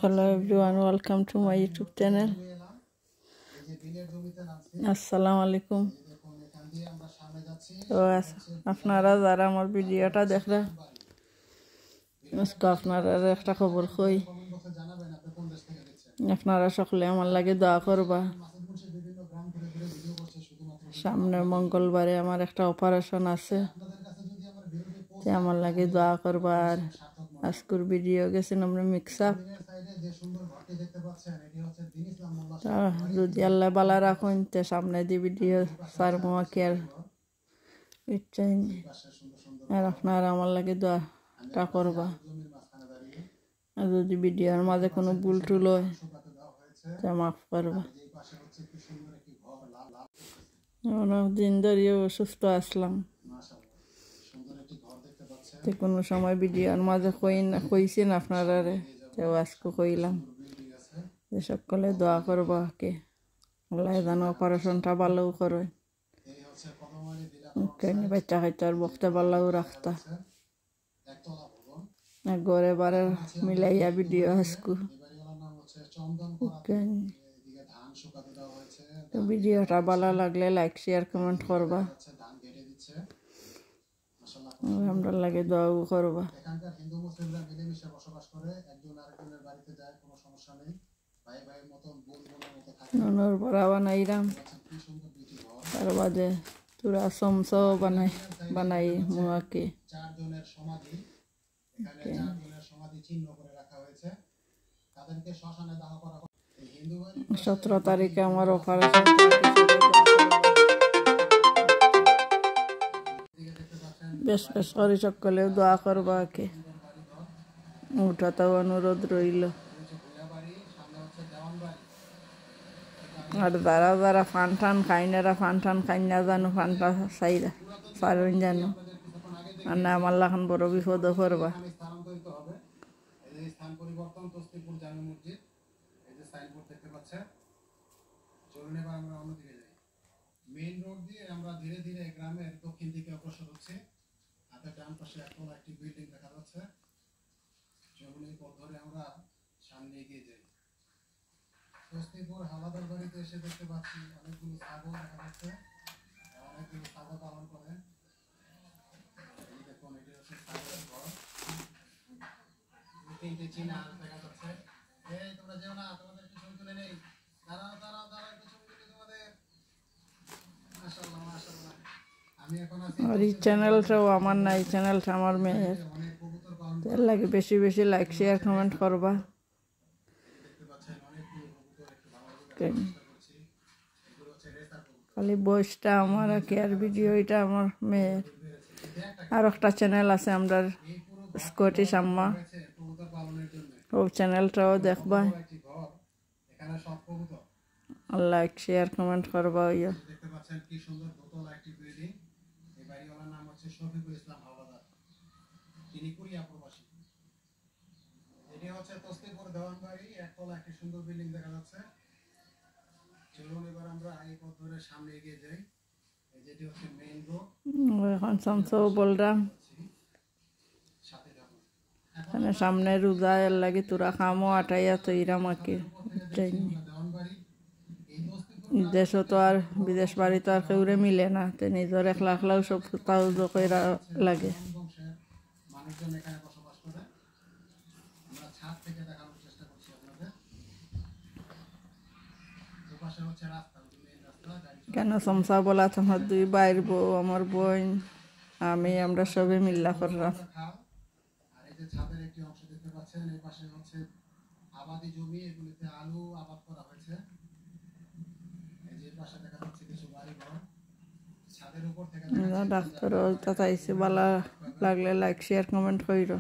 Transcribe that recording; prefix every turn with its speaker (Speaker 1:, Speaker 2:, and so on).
Speaker 1: Hello everyone, welcome to my YouTube channel. Assalamu alaikum. তো আপনারা যারা আমার ভিডিওটা দেখরা আজকে আপনারা একটা খবর কই আপনারা সকলে আমার লাগে দোয়া করবা। সামনে মঙ্গলবারে আমার একটা অপারেশন আছে, আমার লাগে দোয়া করবা। আর আজকের ভিডিও গেছেন আমরা মিক্স আপ, যদি আল্লাহ বালা রাখুন তো সামনে দি ভিডিও সার মাকে আর আপনারা আমার লাগে দোয়াটা করবা। আর যদি ভিডিওর মাঝে কোনো ভুল টুল হয় তা মাফ করবা। অনেকদিন ধরে অসুস্থ আসলাম, তো কোনো সময় ভিডিওর মাঝে কইছেন আপনারা তেও আজকে কইলাম যে সকলে দোয়া করবা কে আল্লাহ যেন অপারেশনটা ভালো করে, বাচ্চা খাইতার বক্তা ভালো রাখতা ঘরে বারে মিলাইয়া ভিডিও আজকু ভিডিওটা ভালো লাগলে লাইক শেয়ার কমেন্ট করবা, আমরা লাগে দোয়াও করবা। ননর বড়া বানাইলাম, তার বাদে তুরা সমসাও বানাই মুয়াকে। 17 তারিখে আমার অপারেশন, বেশ বেশ করে সকলেও দোয়া করবা কে উঠাতেও অনুরোধ রইল। আর যারা যারা ফান টান খাইনারা ফান টান খাই না জানো, ফানটা সারুন জানো আর না আমার লাখন বড় বিপদ করবা। মেইন রোড দিয়ে আমরা ধীরে ধীরে গ্রামের দক্ষিণ দিকে অগ্রসর হচ্ছি। হাতের ডান পাশে একটি বিল্ডিং দেখা যাচ্ছে, যেগুলি পথ ধরে আমরা সামনে এগিয়ে যাই। স্বস্তিপুর হাওলাদার বাড়িতে এসে দেখতে পাচ্ছি অনেকগুলো ছাগল দেখা যাচ্ছে, অনেকগুলো ছাগল পালন করে। দেখুন এটি হচ্ছে ছাগলের ঘর, তিনটে চীনা দেখা যাচ্ছে। এই তোমরা যেও না, তোমাদের একটু ছবি তুলে নেই, দাঁড়াও দাঁড়াও দাঁড়াও, একটু ছবি তুলে তোমাদের। মাশাআল্লাহ মাশাআল্লাহ। আর এই চ্যানেলটাও আমার না, এই চ্যানেলটা আমার মেয়ের, এর লাগে বেশি বেশি লাইক শেয়ার কমেন্ট করবা। খালি বয়সটা আমার আর ভিডিও এটা আমার মেয়ের। আর একটা চ্যানেল আছে আমরা স্কটিশ আম্মা, ও চ্যানেলটাও দেখবা, লাইক শেয়ার কমেন্ট করবা। তিনি কুরিয়া প্রবাসী। এটি হচ্ছে তস্তিপুর দেওয়ান বাড়ি, একতলা একটি সুন্দর বিল্ডিং দেখা যাচ্ছে। চলুন এবার আমরা এই পথ ধরে সামনে এগিয়ে যাই। যেটি হচ্ছে মেইন রোড। এখন সমসও বললাম এখানে সামনে রোজা এর লাগে তোরা খামো আটাইয়া তৈরা মাকে দেশও তো আর বিদেশ বাড়ি তো আর কেউরে মিলে না, তো নিজের একলা একলাও সব তাও কইরা লাগে। কেন সমসা বলা তোমার দুই বাইর বউ, আমার বোন, আমি, আমরা সবে মিল্লা করলাম। ডাক্তার তাইছে, ভালো লাগলে লাইক শেয়ার কমেন্ট কইরো।